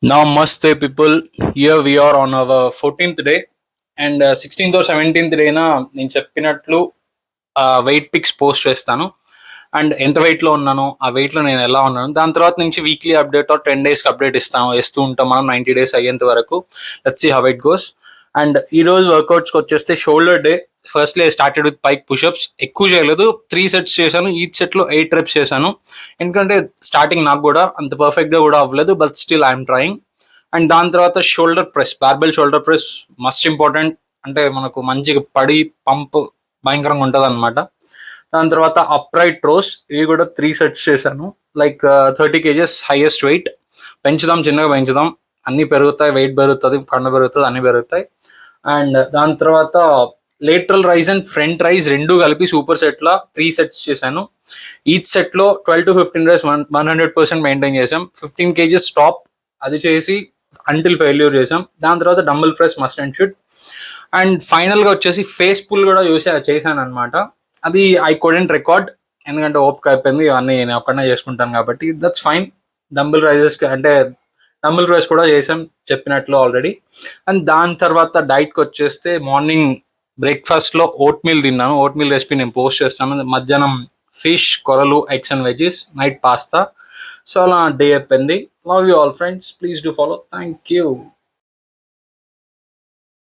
Namaste, people. Here we are on our 14th day, and 16th or 17th day నేను చెప్పినట్లు wait pics post చేస్తాను. And ఎంత వెయిట్లో ఉన్నానో ఆ వెయిట్లో నేను ఎలా ఉన్నాను, దాని తర్వాత నుంచి వీక్లీ అప్డేట్ ఆర్ 10 డేస్కి అప్డేట్ ఇస్తూ ఉంటాం మనం 90 డేస్ అయ్యేంత వరకు. Let's see how it goes. And ఈ రోజు వర్కౌట్స్కి వచ్చేస్తే shoulder day. Firstly started with pike pushups. ఎక్కువ చేయలేదు, 3 సెట్స్ చేశాను. ఈచ్ సెట్లో 8 reps చేశాను. ఎందుకంటే స్టార్టింగ్ నాకు కూడా అంత పర్ఫెక్ట్గా కూడా అవ్వలేదు, but still I'm trying. And దాని తర్వాత shoulder press, barbell shoulder press must important. అంటే మనకు మంచిగా పడి పంప్ భయంకరంగా ఉంటుంది అనమాట. దాని తర్వాత అప్రైట్ రోస్, ఇవి కూడా 3 సెట్స్ చేశాను. Like 30 kgs highest weight. పెంచుదాం, చిన్నగా పెంచుదాం, అన్నీ పెరుగుతాయి, వెయిట్ పెరుగుతుంది, కండ పెరుగుతుంది, అన్నీ పెరుగుతాయి. అండ్ దాని తర్వాత lateral raise and front raise రెండు కలిపి సూపర్ సెట్లా 3 సెట్స్ చేశాను. ఈచ్ సెట్లో 12 to 15 reps 100% మెయింటైన్ చేసాం. 15 kgs టాప్, అది చేసి అంటిల్ ఫెయిల్యూర్ చేసాం. దాని తర్వాత dumbbell press must and should. And ఫైనల్గా వచ్చేసి ఫేస్ పుల్ కూడా చేశాను అనమాట. అది ఐ కుడెంట్ రికార్డ్, ఎందుకంటే ఓపిక అయిపోయింది, ఇవన్నీ నేను ఒక్కడనే చేసుకుంటాను కాబట్టి దట్స్ ఫైన్. డంబుల్ రైజెస్ అంటే డంబుల్ ప్రెస్ కూడా చేసాం చెప్పినట్లు ఆల్రెడీ. అండ్ దాని తర్వాత డైట్కి వచ్చేస్తే మార్నింగ్ బ్రేక్ఫాస్ట్లో ఓట్ మీల్ తిన్నాను. ఓట్ మీల్ రెసిపీ నేను పోస్ట్ చేస్తాను. మధ్యాహ్నం ఫిష్, కొరలు, eggs and veggies, night pasta. So అలా డే అయిపోయింది. Love you all friends, please do follow. Thank you.